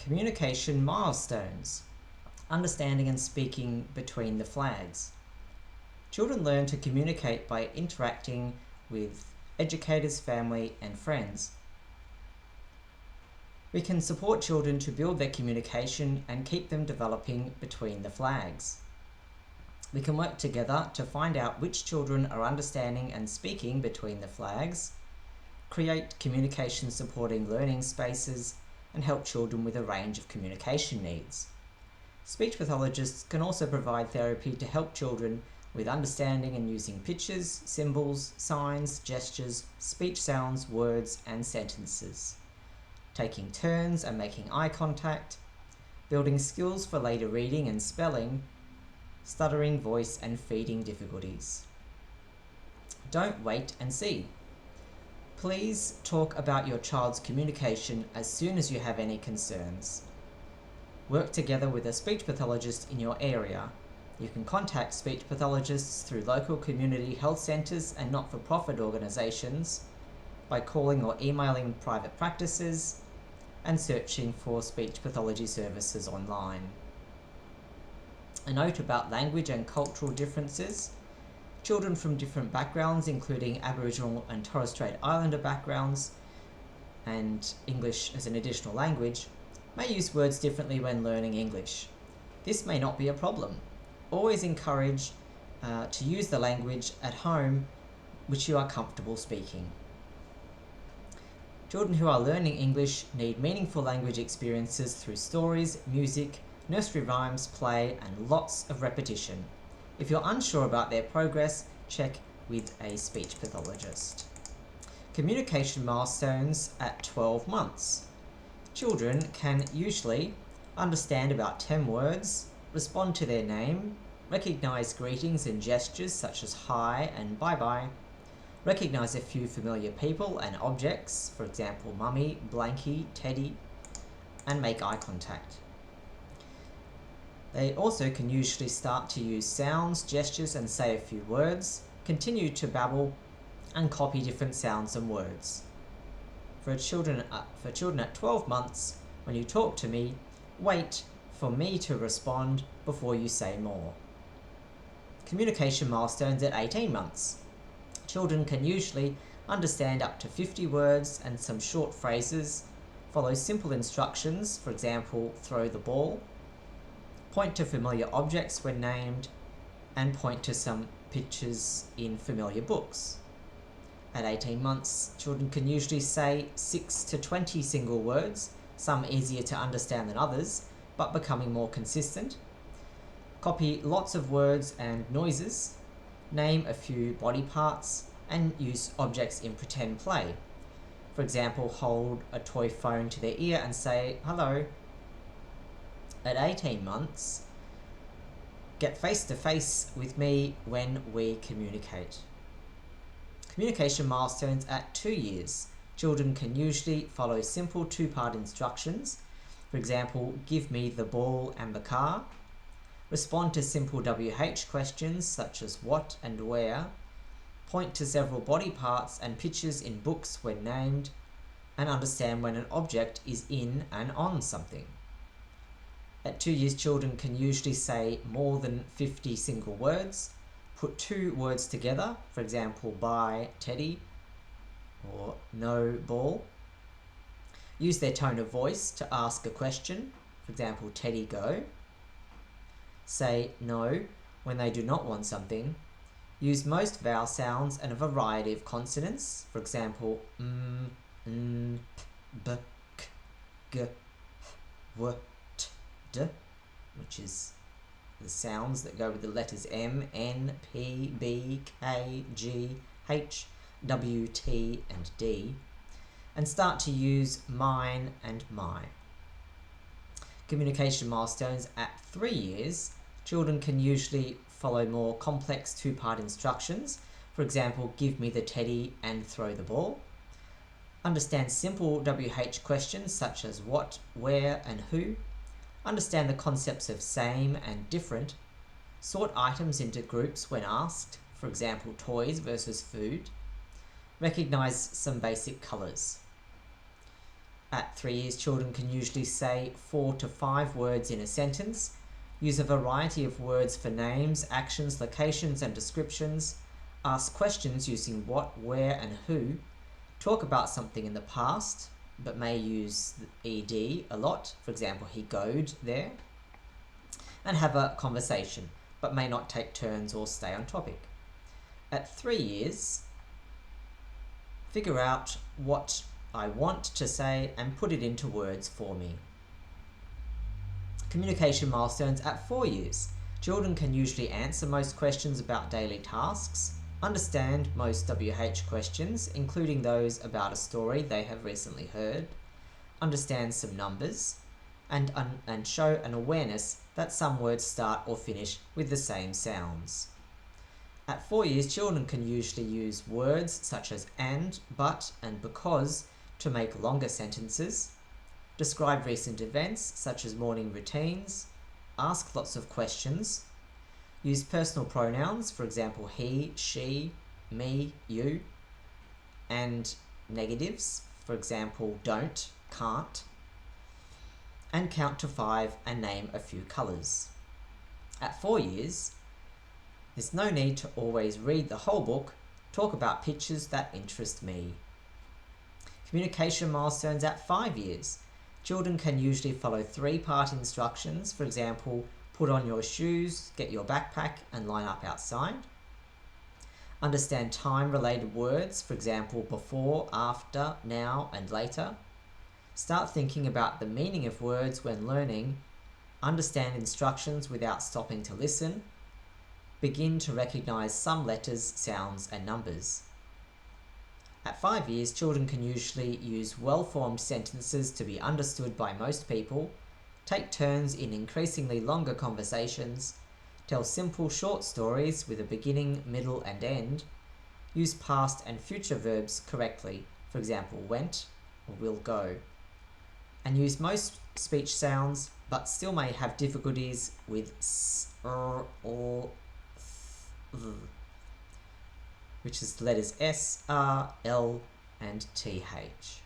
Communication milestones. Understanding and speaking between the flags. Children learn to communicate by interacting with educators, family, and friends. We can support children to build their communication and keep them developing between the flags. We can work together to find out which children are understanding and speaking between the flags, create communication supporting learning spaces, and help children with a range of communication needs. Speech pathologists can also provide therapy to help children with understanding and using pictures, symbols, signs, gestures, speech sounds, words, and sentences, taking turns and making eye contact, building skills for later reading and spelling, stuttering, voice, and feeding difficulties. Don't wait and see. Please talk about your child's communication as soon as you have any concerns. Work together with a speech pathologist in your area. You can contact speech pathologists through local community health centres and not-for-profit organisations by calling or emailing private practices and searching for speech pathology services online. A note about language and cultural differences. Children from different backgrounds, including Aboriginal and Torres Strait Islander backgrounds and English as an additional language, may use words differently when learning English. This may not be a problem. Always encourage to use the language at home which you are comfortable speaking. Children who are learning English need meaningful language experiences through stories, music, nursery rhymes, play, and lots of repetition. If you're unsure about their progress, check with a speech pathologist. Communication milestones at 12 months. Children can usually understand about 10 words, respond to their name, recognise greetings and gestures such as hi and bye-bye, recognise a few familiar people and objects, for example, mummy, blankie, teddy, and make eye contact. They also can usually start to use sounds, gestures, and say a few words, continue to babble, and copy different sounds and words. For children at 12 months, when you talk to me, wait for me to respond before you say more. Communication milestones at 18 months. Children can usually understand up to 50 words and some short phrases, follow simple instructions, for example, throw the ball, point to familiar objects when named, and point to some pictures in familiar books. At 18 months, children can usually say 6 to 20 single words, some easier to understand than others, but becoming more consistent. Copy lots of words and noises, name a few body parts, and use objects in pretend play. For example, hold a toy phone to their ear and say, hello. At 18 months, get face-to-face with me when we communicate. Communication milestones at 2 years. Children can usually follow simple two-part instructions. For example, give me the ball and the car. Respond to simple WH questions such as what and where. Point to several body parts and pictures in books when named. And understand when an object is in and on something. At 2 years, children can usually say more than 50 single words, put two words together, for example, bye, teddy, or no, ball. Use their tone of voice to ask a question, for example, teddy, go. Say no when they do not want something. Use most vowel sounds and a variety of consonants, for example, n, p, k, g, w, d, which is the sounds that go with the letters M, N, P, B, K, G, H, W, T, and D, and start to use mine and my. Communication milestones at 3 years. Children can usually follow more complex two-part instructions. For example, give me the teddy and throw the ball. Understand simple WH questions such as what, where, and who. Understand the concepts of same and different. Sort items into groups when asked, for example, toys versus food. Recognize some basic colours. At 3 years, children can usually say 4 to 5 words in a sentence, use a variety of words for names, actions, locations, and descriptions, ask questions using what, where, and who, talk about something in the past, but may use ed a lot, for example, he goed there, and have a conversation, but may not take turns or stay on topic. At 3 years, figure out what I want to say and put it into words for me. Communication milestones at 4 years. Children can usually answer most questions about daily tasks, understand most WH questions, including those about a story they have recently heard, understand some numbers, and show an awareness that some words start or finish with the same sounds. At 4 years, children can usually use words such as and, but, and because to make longer sentences, describe recent events such as morning routines, ask lots of questions, use personal pronouns, for example, he, she, me, you, and negatives, for example, don't, can't, and count to 5 and name a few colours. At 4 years, there's no need to always read the whole book, talk about pictures that interest me. Communication milestones at 5 years. Children can usually follow 3-part instructions, for example, put on your shoes, get your backpack, and line up outside. Understand time-related words, for example, before, after, now, and later. Start thinking about the meaning of words when learning. Understand instructions without stopping to listen. Begin to recognize some letters, sounds, and numbers. At 5 years, children can usually use well-formed sentences to be understood by most people, take turns in increasingly longer conversations, tell simple short stories with a beginning, middle, and end, use past and future verbs correctly, for example, went or will go, and use most speech sounds, but still may have difficulties with s, or th, which is the letters S, R, L, and TH.